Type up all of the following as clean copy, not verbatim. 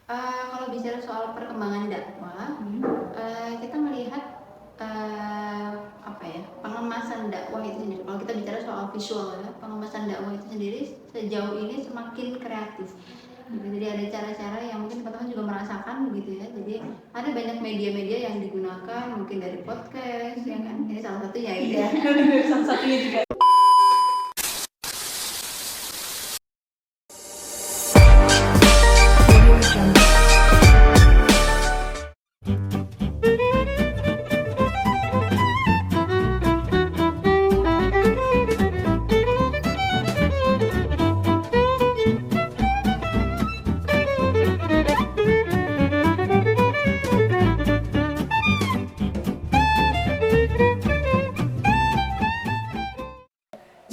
Kalau bicara soal perkembangan dakwah, kita melihat pengemasan dakwah itu sendiri. Kalau kita bicara soal visual ya, pengemasan dakwah itu sendiri sejauh ini semakin kreatif. Gitu. Jadi ada cara-cara yang mungkin teman-teman juga merasakan begitu ya. Jadi ada banyak media-media yang digunakan, mungkin dari podcast, ya kan? Ini salah satunya gitu ya. Salah satunya juga.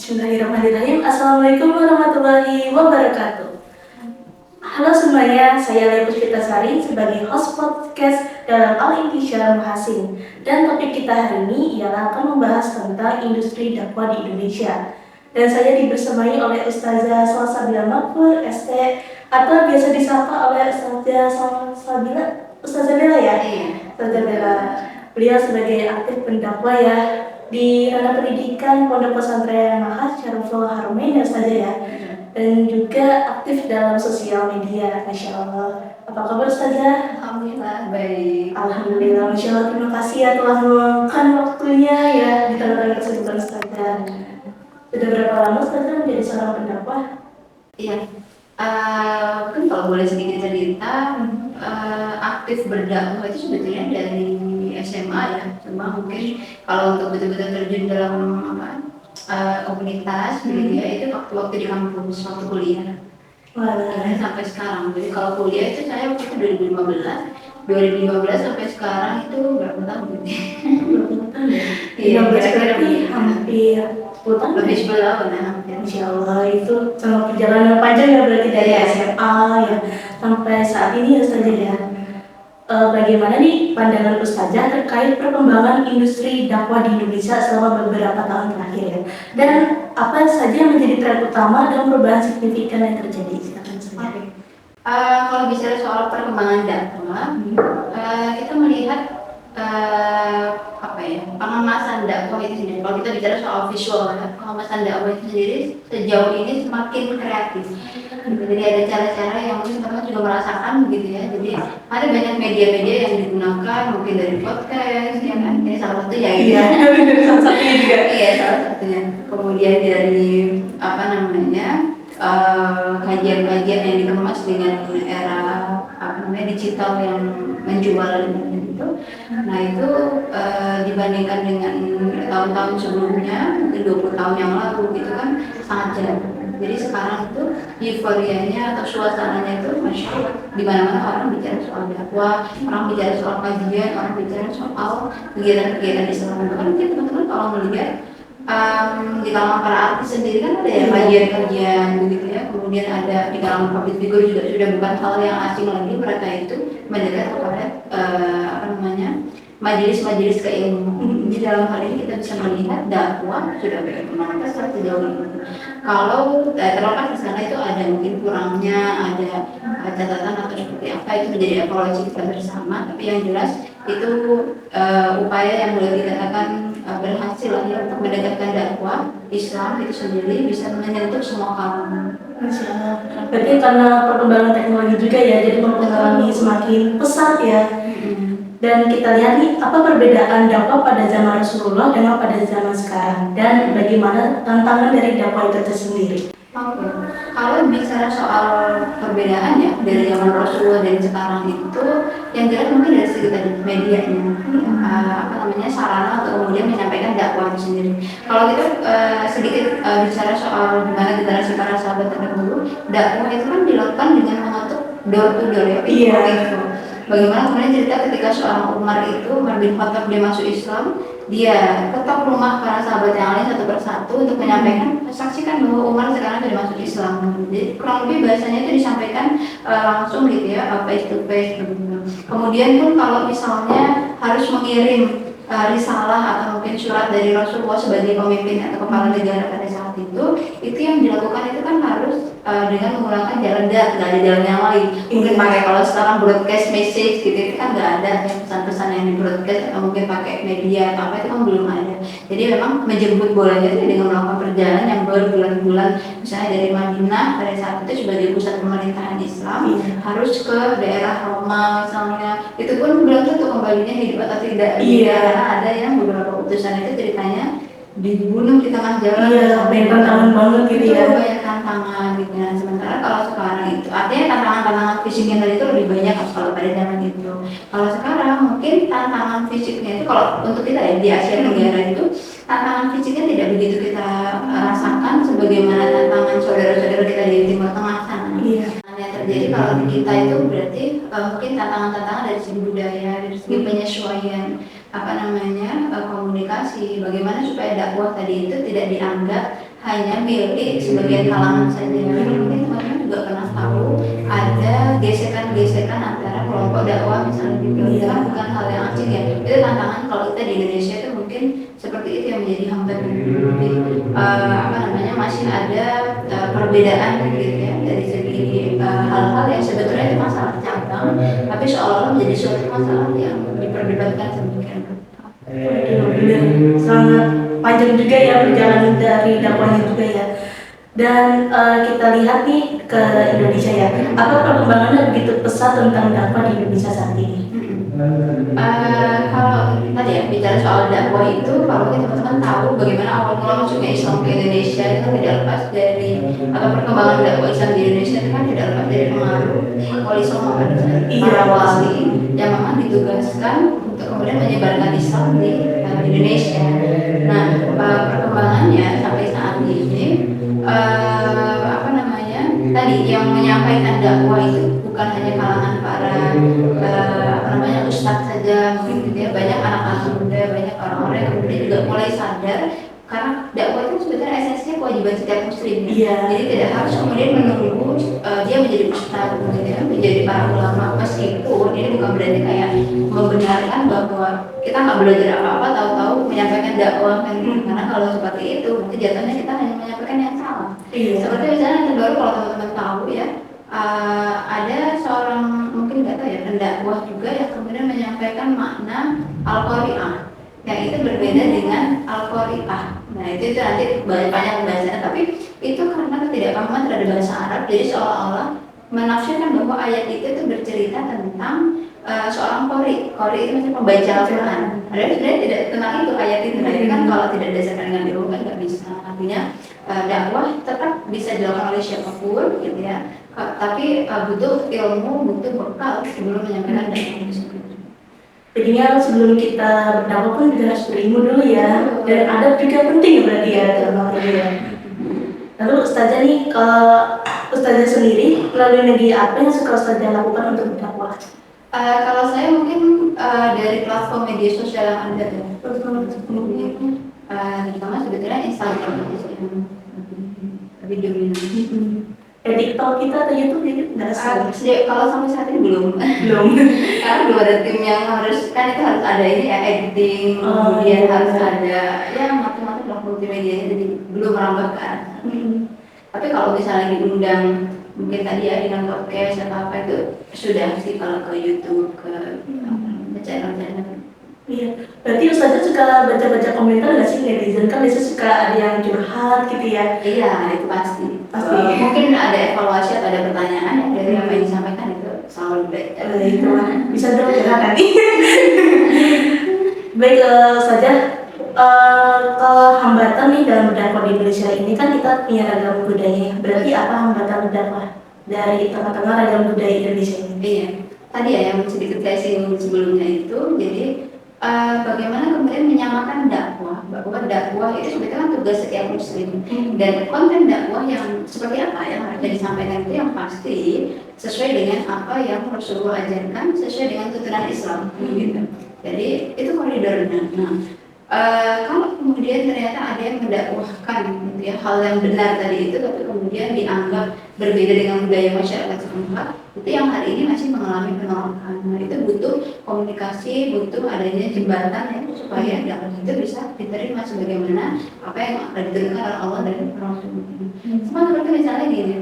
Bismillahirrahmanirrahim. Assalamualaikum warahmatullahi wabarakatuh. Halo semuanya, saya Lea Puspitasari sebagai host podcast dalam Al-Intisya Muhasin. Dan topik kita hari ini ialah akan membahas tentang industri dakwah di Indonesia. Dan saya dibersamai oleh Ustazah Salsabila Makfur, ST, atau biasa disapa oleh Ustazah Bella ya? Ustazah Bella. Beliau sebagai aktif pendakwah ya di ranah pendidikan Pondok Pesantren Mahat Syariful Haramain ya Ustazah ya, dan juga aktif dalam sosial media. Masya Allah. Apa kabar Ustazah? Alhamdulillah baik. Alhamdulillah, Masya Allah. Terima kasih ya telah meluangkan waktunya ya di tengah-tengah kesibukan Ustazah. Sudah berapa lama Ustazah menjadi seorang pendakwah? Iya. Mungkin kalau boleh sedikit cerita, aktif berdakwah itu sebetulnya dari SMA ya. Cuma mungkin kalau untuk betul-betul terjun dalam komunitas gitu ya, itu waktu di kampus, waktu kuliah. Sampai sekarang. Jadi kalau kuliah itu saya waktu itu 2015 sampai sekarang itu berapa tahun gitu ya? Iya, berarti hampir 10 tahun. Lebih 10 tahun ya hampir. Insya Allah itu sama perjalanan panjang ya berarti dari SMA ya sampai saat ini ya Ustazah ya. Bagaimana nih pandangan Ustazah terkait perkembangan industri dakwah di Indonesia selama beberapa tahun terakhir ya? Dan apa saja yang menjadi tren utama dan perubahan signifikan yang terjadi? Silakan Ustazah. Kalau bicara soal perkembangan dakwah, kita melihat pengemasan dakwah itu sendiri. Kalau kita bicara soal visual ya, pengemasan dakwah itu sendiri sejauh ini semakin kreatif. Jadi ada cara-cara yang mungkin teman-teman juga merasakan begitu ya. Jadi ada banyak media-media yang digunakan, mungkin dari podcast, ya kan? Ini salah satunya gitu ya. Salah satunya juga. Iya, salah satunya. Kemudian dari kajian-kajian yang dikemas dengan era digital yang menjual itu. Nah itu dibandingkan dengan tahun-tahun sebelumnya, mungkin 20 tahun yang lalu gitu kan sangat jauh. Jadi sekarang itu euforianya atau suasananya itu masya Allah, di mana-mana orang bicara soal dakwah, orang bicara soal kajian, orang bicara soal kegiatan-kegiatan Islam. Kan mungkin teman-teman kalau melihat di kalangan para artis sendiri kan ada ya kajian-kajian begitu ya. Kemudian ada di kalangan public figure juga sudah bukan hal yang asing lagi mereka itu mendekat kepada majelis-majelis keilmuan. Jadi dalam hal ini kita bisa melihat dakwah sudah berkembang pesat sejauh ini. Kalau terlepas di sana itu ada mungkin kurangnya, ada catatan atau seperti apa itu menjadi evaluasi kita bersama. Tapi yang jelas itu upaya yang boleh dikatakan berhasil ya untuk mendekatkan dakwah Islam itu sendiri bisa menyentuh semua kalangan. Masya Allah. Berarti karena perkembangan teknologi juga ya, jadi mempengaruhi semakin pesat ya. Dan kita lihat nih, apa perbedaan dakwah pada zaman Rasulullah dengan pada zaman sekarang, dan bagaimana tantangan dari dakwah itu tersendiri. Kalau bicara soal perbedaan ya dari zaman Rasulullah dan sekarang itu, yang jelas mungkin dari segi tadi medianya, sarana atau kemudian menyampaikan dakwah itu sendiri. Kalau kita sedikit bicara soal gimana generasi para sahabat terdahulu, dakwah itu kan dilakukan dengan mengetuk door to door ya. Itu. Bagaimana kemudian cerita ketika seorang Umar bin Khattab dia masuk Islam, dia ketok rumah para sahabat yang lain satu persatu untuk menyampaikan, saksikan bahwa Umar sekarang sudah masuk Islam. Jadi kurang lebih bahasanya itu disampaikan langsung gitu ya, face to face. Kemudian pun kalau misalnya harus mengirim risalah atau mungkin surat dari Rasulullah sebagai pemimpin atau kepala negara pada saat itu yang dilakukan itu kan harus dengan menggunakan jalan darat, nggak ada jalan yang lain. Mungkin pakai kalau sekarang broadcast message gitu itu kan nggak ada yang pesan-pesan yang di broadcast, atau mungkin pakai media atau apa itu kan belum ada. Jadi memang menjemput bolanya itu dengan melakukan perjalanan yang berbulan-bulan, misalnya dari Madinah pada saat itu sebagai pusat pemerintahan Islam harus ke daerah Roma misalnya, itu pun belum tentu kembalinya hidup atau tidak. Karena ada yang beberapa utusan itu ceritanya dibunuh di tengah jalan. Tantangan banget gitu itu ya. banyak tantangan gitu. Nah, sementara kalau sekarang itu artinya tantangan fisiknya tadi itu lebih banyak kalau pada zaman itu. Kalau sekarang mungkin tantangan fisiknya itu kalau untuk kita ya di Asia Tenggara itu tantangan fisiknya tidak begitu kita rasakan sebagaimana tantangan saudara-saudara kita di Timur Tengah sana. Yang terjadi kalau di kita itu berarti mungkin tantangan-tantangan dari segi budaya, dari segi penyesuaian komunikasi, bagaimana supaya dakwah tadi itu tidak dianggap hanya milik sebagian kalangan saja. Mungkin teman-teman juga pernah tahu ada gesekan-gesekan antara kelompok dakwah misalnya gitu. Itu kan bukan hal yang asing ya. Itu tantangan kalau kita di Indonesia itu mungkin seperti itu yang menjadi hambatan. Jadi masih ada perbedaan gitu ya dari segi hal-hal yang sebetulnya itu masalah cabang, tapi seolah-olah menjadi suatu masalah yang diperdebatkan sedemikian rupa. Sangat panjang juga ya perjalanan dari dakwahnya juga ya. Dan kita lihat nih ke Indonesia ya, apa perkembangannya begitu pesat tentang dakwah di Indonesia saat ini? Kalau tadi ya bicara soal dakwah itu, kalau kita teman-teman tahu bagaimana awal mula masuknya Islam ke Indonesia itu tidak lepas dari atau perkembangan dakwah Islam di Indonesia itu kan tidak lepas dari pengaruh wali songo pada saat para wali yang memang ditugaskan untuk kemudian menyebarkan Islam di Indonesia. Nah, perkembangannya sampai saat ini tadi yang menyampaikan dakwah itu bukan hanya kalangan para ustadz saja, mungkin gitu ya, banyak anak-anak muda, banyak orang-orang yang kemudian juga mulai sadar karena dakwah itu sebetulnya esensinya kewajiban setiap muslim ya. Jadi tidak harus kemudian menunggu dia menjadi ustadz, kemudian menjadi para ulama, meskipun ini bukan berarti kayak membenarkan bahwa kita nggak belajar apa-apa tahu-tahu menyampaikan dakwah kan. Karena kalau seperti itu nanti jatuhnya kita hanya menyampaikan yang salah. Seperti misalnya yang terbaru kalau teman-teman tahu ya, ada seorang mungkin nggak tahu ya pendakwah juga yang kemudian menyampaikan makna Al-Qari'ah yang itu berbeda dengan Al-Qari'ah. Nah itu nanti banyak pembahasannya, tapi itu karena ketidakpahaman terhadap bahasa Arab, jadi seolah-olah menafsirkan bahwa ayat itu bercerita tentang seorang qari itu macam pembaca Al-Quran. Padahal sebenarnya tidak tentang itu ayat itu. Nah, kan kalau tidak didasarkan dengan ilmu kan nggak bisa. Artinya dakwah tetap bisa dilakukan oleh siapapun gitu ya. Tapi butuh ilmu, butuh bekal sebelum menyampaikan dakwah tersebut. Jadinya sebelum kita berdakwah pun juga harus berilmu dulu ya. Dan adab juga penting ya berarti ya dalam hal ini ya. Lalu Ustazah nih, Ustazah sendiri melalui media apa yang suka Ustazah lakukan untuk berdakwah? Kalau saya mungkin dari platform media sosial yang ada ya. Terutama sebetulnya Instagram lebih dominan. TikTok kita atau YouTube ya nggak kalau sampai saat ini belum karena belum ada tim yang harus, kan itu harus ada ini ya, editing, kemudian harus ada ya macam-macam lah multimedia, jadi belum merambah ke arah. Tapi kalau misalnya diundang mungkin tadi ya dengan podcast atau apa itu sudah sih kalau ke YouTube, ke channel-channel. Iya, berarti Ustazah suka baca-baca komentar nggak sih netizen? Kan biasanya suka ada yang curhat gitu ya. Iya, itu pasti. Mungkin ada evaluasi atau ada pertanyaan yang dari apa yang disampaikan itu selalu baik. Itu bisa dong curhat nanti. Baik, Ustazah, kalau hambatan nih dalam berdakwah di Indonesia ini kan kita punya ragam budaya. Berarti apa hambatan berdakwah dari tengah-tengah ragam budaya Indonesia ini? Iya, tadi ya yang sedikit saya singgung sebelumnya itu, jadi bagaimana kemudian menyamakan dakwah, bahwa dakwah itu sebetulnya kan tugas setiap muslim, dan konten dakwah yang seperti apa yang harus disampaikan itu yang pasti sesuai dengan apa yang Rasulullah ajarkan, sesuai dengan tuntunan Islam gitu. Jadi itu koridornya. Nah, Kalau kemudian ternyata ada yang mendakwahkan gitu ya, hal yang benar tadi itu, tapi kemudian dianggap berbeda dengan budaya masyarakat setempat, itu yang hari ini masih mengalami penolakan. Nah, itu butuh komunikasi, butuh adanya jembatan ya, supaya dakwah itu bisa diterima sebagaimana apa yang diturunkan oleh Allah dan Rasulnya. Seperti misalnya gini,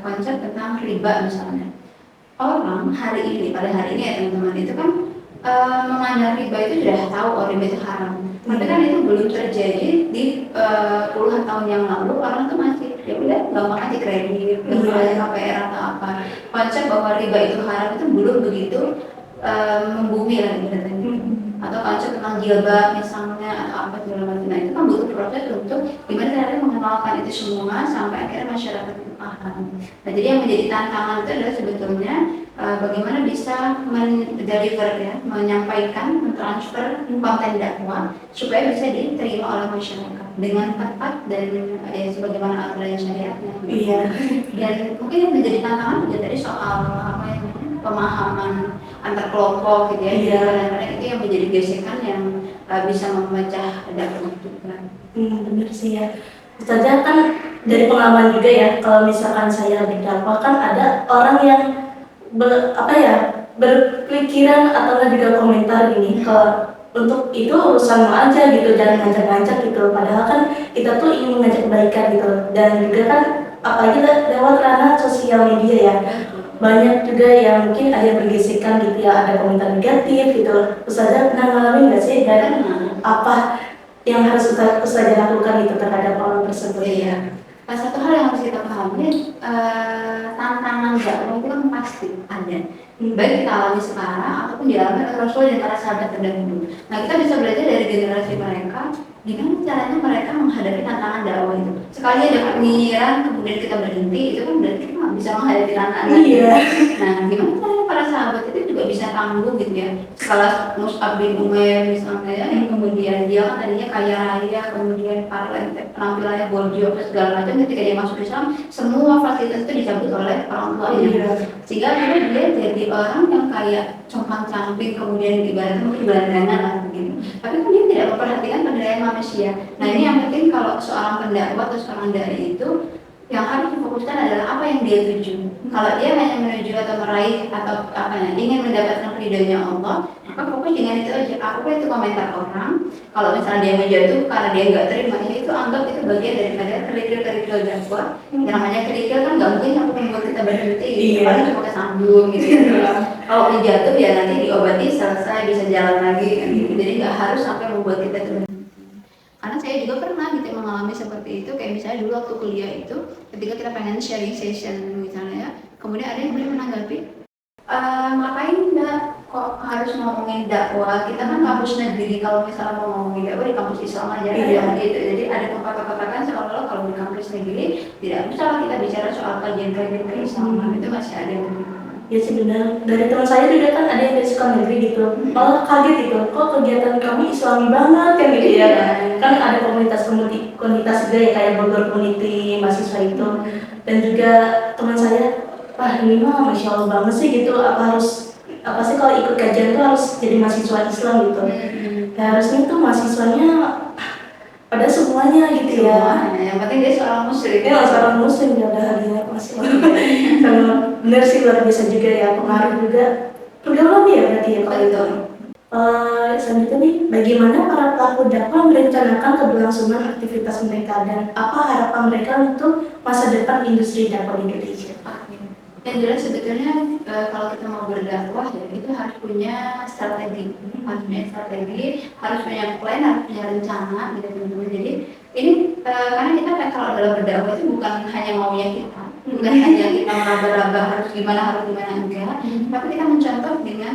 konsep tentang riba misalnya. Orang hari ini, pada hari ini ya teman-teman, itu kan memandang riba itu sudah tahu oh riba itu haram. Tapi kan itu belum terjadi di puluhan tahun yang lalu. Orang tuh masih ya udah gampang aja kredit, gampang aja KPR atau apa. Konsep bahwa riba itu haram itu belum begitu membumi lah katanya. Atau konsep tentang jilbab misalnya atau apa segala macam. Nah itu kan butuh proses untuk gimana caranya mengenalkan itu semua sampai akhirnya masyarakat itu paham. Nah jadi yang menjadi tantangan itu adalah sebetulnya bagaimana bisa mendeliver ya, menyampaikan, mentransfer konten dakwah supaya bisa diterima oleh masyarakat dengan tepat dan sebagaimana aturan syariatnya. Iya. Dan mungkin yang menjadi tantangan juga tadi soal apa ya, pemahaman antar kelompok gitu ya. Iya. Kadang-kadang itu yang menjadi gesekan yang bisa memecah dakwah juga. Benar sih ya. Ustazah kan dari pengalaman juga ya, kalau misalkan saya berdakwah kan ada orang yang berpikiran atau nggak juga komentar gini kalau untuk itu urusan aja gitu, jangan ngajak-ngajak gitu. Padahal kan kita tuh ingin mengajak kebaikan gitu. Dan juga kan apalagi lewat ranah sosial media ya, banyak juga yang mungkin ada yang bergesekan gitu ya, ada komentar negatif gitu. Ustazah pernah ngalamin nggak sih, dan apa yang harus Ustazah lakukan itu terhadap orang tersebut? Iya. Satu hal yang harus kita pahami, tantangan dakwah itu kan pasti ada. Baik kita alami sekarang ataupun dialami oleh Rasul dan para sahabat terdahulu. Nah kita bisa belajar dari generasi mereka, gimana caranya mereka menghadapi tantangan dakwah itu. Sekali ada penyinyiran kemudian kita berhenti, itu kan berarti kita nggak bisa menghadapi tantangan. Iya. Nah gimana caranya para sahabat itu juga bisa tangguh gitu ya. Skala Mus'ab bin Umair misalnya ya, yang kemudian dia kan tadinya kaya raya, kemudian penampilannya boljo segala macam, ketika dia masuk Islam semua fasilitas itu dicabut oleh orang tuanya. Sehingga akhirnya dia jadi orang yang kayak compang-camping, kemudian ibaratnya mungkin gelandangan lah begitu. Tapi kan dia tidak memperhatikan penilaian manusia. Nah ini yang penting kalau seorang pendakwah atau seorang dai itu yang harus difokuskan adalah apa yang dia tuju. Kalau dia hanya menuju atau meraih atau ingin mendapatkan ridhonya Allah, maka fokus dengan itu aja. Apa itu komentar orang? Kalau misalnya dia menjatuh karena dia nggak terima, itu anggap itu bagian daripada kerikil-kerikil dakwah. Yang namanya kerikil kan nggak mungkin aku membuat kita berhenti, paling cuma kesambung gitu ya. Kalau menjatuh ya nanti diobati selesai bisa jalan lagi kan gitu. Jadi nggak harus sampai membuat kita berhenti. Karena saya juga pernah gitu mengalami seperti itu, kayak misalnya dulu waktu kuliah itu ketika kita pengen sharing session misalnya ya, kemudian ada yang boleh menanggapi, ngapain mbak kok harus ngomongin dakwah, kita kan kampus negeri, kalau misalnya mau ngomongin dakwah di kampus Islam aja gitu. Jadi ada kata-katakan seolah-olah kalau di kampus negeri tidak usah kita bicara soal kajian-kajian keislaman, itu masih ada yang begitu. Ya sebenarnya dari teman saya juga kan ada yang dari suka negeri gitu, malah kaget gitu, kok kegiatan kami Islami banget kan gitu ya. Kan ada komunitas juga ya, kayak Bogor Community mahasiswa itu. Dan juga teman saya, wah ini mah Masya Allah banget sih gitu, apa sih kalau ikut kajian tuh harus jadi mahasiswa Islam gitu. Ya harusnya tuh mahasiswanya pada semuanya gitu ya. Yang penting dia seorang muslim. Ya seorang muslim ya udah dia masih. Benar sih, luar biasa juga ya, pengaruh juga pergaulan ya berarti ya kalau itu. Selanjutnya nih, bagaimana para pelaku dakwah merencanakan keberlangsungan aktivitas mereka dan apa harapan mereka untuk masa depan industri dakwah di Indonesia? Yang jelas sebetulnya kalau kita mau berdakwah ya itu harus punya strategi, harus punya plan, harus punya rencana gitu teman-teman. Jadi ini karena kita kan kalau dalam berdakwah itu bukan hanya maunya kita, bukan hanya kita meraba-raba harus gimana enggak, tapi kita mencontoh dengan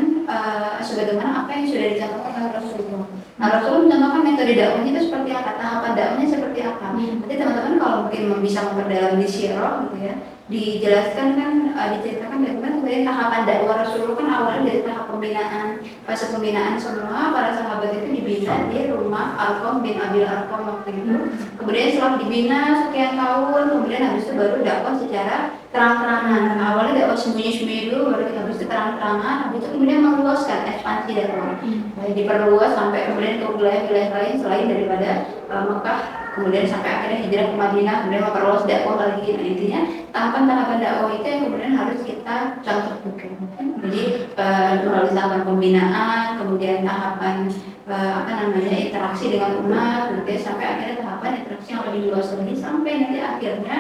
sebagaimana apa yang sudah dicontohkan oleh Rasulullah. Nah, Rasulullah mencontohkan metode dakwahnya itu seperti apa, tahapan dakwahnya seperti apa. Nanti teman-teman kalau mungkin bisa memperdalam di sirah gitu ya, dijelaskan kan, diceritakan bagaimana sebenarnya tahapan dakwah Rasulullah kan awalnya dari tahap pembinaan, fase pembinaan semua para sahabat itu dibina di rumah Alqam bin Abil Arqam waktu itu. Kemudian setelah dibina sekian tahun, kemudian habis itu baru dakwah secara terang-terangan. Awalnya dakwah sembunyi-sembunyi dulu, baru habis itu terang-terangan, habis itu kemudian meluaskan ekspansi dakwah. Diperluas sampai kemudian ke wilayah-wilayah lain selain daripada Mekah, kemudian sampai akhirnya hijrah ke Madinah, kemudian memperluas dakwah lagi. Nah, intinya tahapan-tahapan dakwah itu yang kemudian harus kita contoh juga. Jadi melalui tahapan pembinaan, kemudian tahapan interaksi dengan umat, kemudian sampai akhirnya tahapan interaksi yang lebih luas lagi sampai nanti akhirnya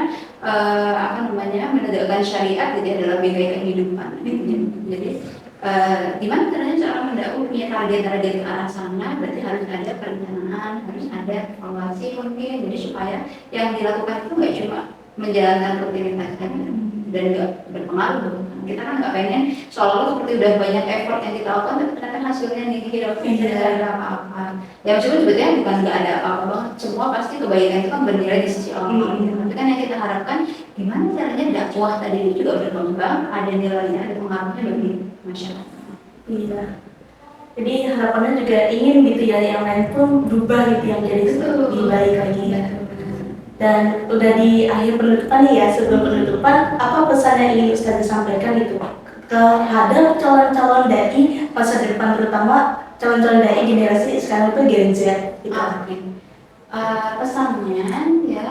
menegakkan syariat gitu ya dalam bingkai kehidupan. Jadi gimana caranya seorang mendakwa punya target-target ke arah sana, berarti harus ada perencanaan, harus ada evaluasi mungkin, jadi supaya yang dilakukan itu nggak cuma menjalankan rutinitas saja dan nggak berpengaruh. Kita kan nggak pengen seolah-olah seperti udah banyak effort yang kita lakukan, tapi ternyata hasilnya negatif, tidak ada apa-apa. Ya meskipun sebetulnya bukan nggak ada apa-apa banget, semua pasti kebaikan itu kan bernilai di sisi Allah. Tapi kan yang kita harapkan gimana caranya dakwah tadi itu juga berkembang, ada nilainya, ada pengaruhnya bagi masyarakat. Iya. Jadi harapannya juga ingin gitu ya yang lain pun berubah gitu yang jadi lebih baik lagi ya. Dan udah di akhir penutupan nih ya, sebelum penutupan apa pesan yang ingin Ustaz sampaikan itu terhadap calon-calon dai masa depan, terutama calon-calon dai generasi sekarang itu Gen Z gitu. Pesannya ya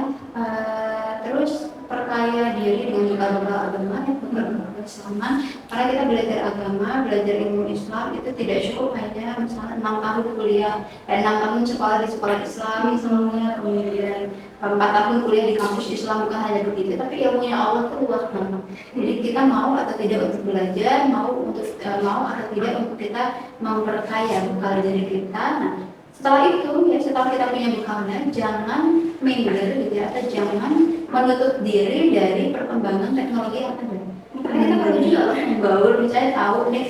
terus perkaya diri dengan bekal-bekal agama ya, bekal-bekal keislaman, karena kita belajar agama, belajar ilmu Islam itu tidak cukup hanya misalnya 6 tahun kuliah dan 6 tahun sekolah di sekolah Islam semuanya, kemudian 4 tahun kuliah di kampus Islam, bukan hanya begitu, tapi ilmunya Allah itu luas banget. Jadi kita mau atau tidak untuk belajar, mau atau tidak untuk kita memperkaya bekal diri kita. Nah, setelah itu ya, setelah kita punya bekalnya, jangan minder gitu ya, atau jangan menutup diri dari perkembangan teknologi yang ada. Karena kita perlu juga loh membaur, misalnya tahu nih,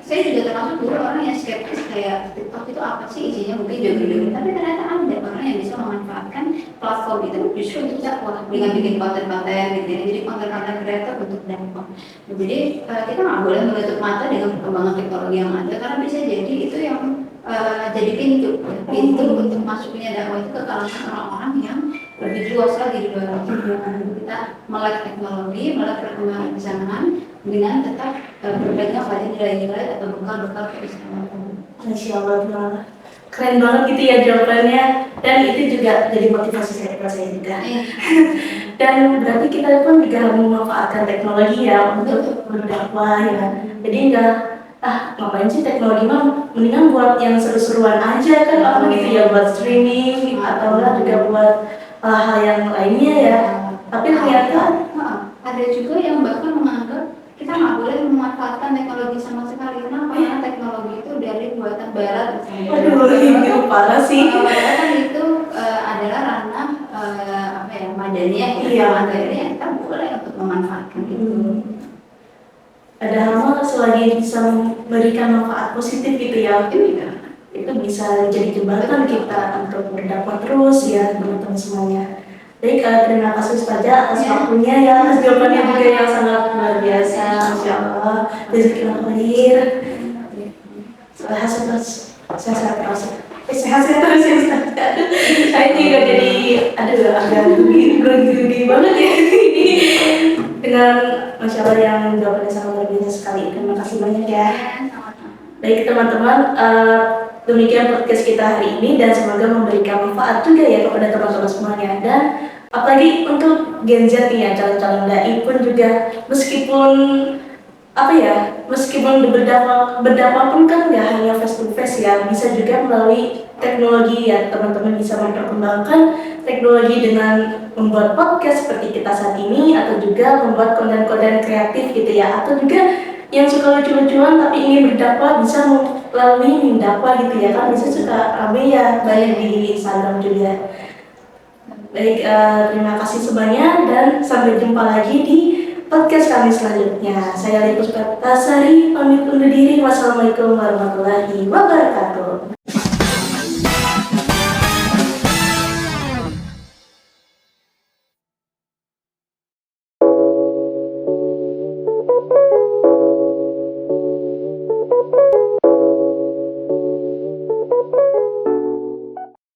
saya juga termasuk dulu orang yang skeptis kayak TikTok itu apa sih isinya, mungkin joget-joget, tapi ternyata ada orang yang bisa memanfaatkan platform itu justru untuk dakwah dengan bikin konten-konten gitu ya, jadi konten-konten kreator untuk dakwah. Jadi kita nggak boleh menutup mata dengan perkembangan teknologi yang ada, karena bisa jadi itu yang jadi pintu untuk masuknya dakwah itu ke kalangan orang-orang yang lebih luas lagi di luar kita melek teknologi, melek perkembangan zaman dengan tetap berpegang pada nilai-nilai atau bekal-bekal keislaman. Masya Allah, keren banget gitu ya jawabannya, dan itu juga jadi motivasi saya juga. Dan berarti kita pun juga harus memanfaatkan teknologi ya untuk berdakwah ya. Jadi enggak ngapain sih teknologi mah, mendingan buat yang seru-seruan aja kan apa gitu ya, buat streaming atau juga buat hal yang lainnya ya. Tapi ternyata ada juga yang bahkan menganggap kita nggak boleh memanfaatkan teknologi sama sekali. Kenapa? Karena teknologi itu dari buatan barat. Aduh, itu parah sih. Padahal itu adalah ranah madaniyah, akhirnya kita boleh untuk memanfaatkan itu. Ada hal selagi bisa memberikan manfaat positif gitu ya, itu bisa jadi jembatan kita untuk berdakwah terus ya teman-teman semuanya. Baik, terima kasih Ustazah atas waktunya ya, atas jawabannya juga yang sangat luar biasa. Masya Allah, jazakallahu khair. Sehat terus, sehat terus ya Ustaz. Saya juga jadi agak grogi banget ya dengan Masya Allah yang jawabannya sangat luar biasa sekali. Terima kasih banyak ya. Baik teman-teman, demikian podcast kita hari ini dan semoga memberikan manfaat juga ya kepada teman-teman semuanya. Dan apalagi untuk Gen Z nih ya, calon-calon dai pun juga meskipun berdakwah pun kan nggak hanya face to face ya, bisa juga melalui teknologi ya, teman-teman bisa memperkembangkan teknologi dengan membuat podcast seperti kita saat ini, atau juga membuat konten-konten kreatif gitu ya, atau juga yang suka lucu-lucuan tapi ingin berdakwah bisa melalui Mindakwah gitu ya, kan bisa suka rame ya, banyak di Instagram juga. Baik, terima kasih semuanya dan sampai jumpa lagi di podcast kami selanjutnya. Saya Lepus Tasari pamit undur diri. Wassalamualaikum warahmatullahi wabarakatuh.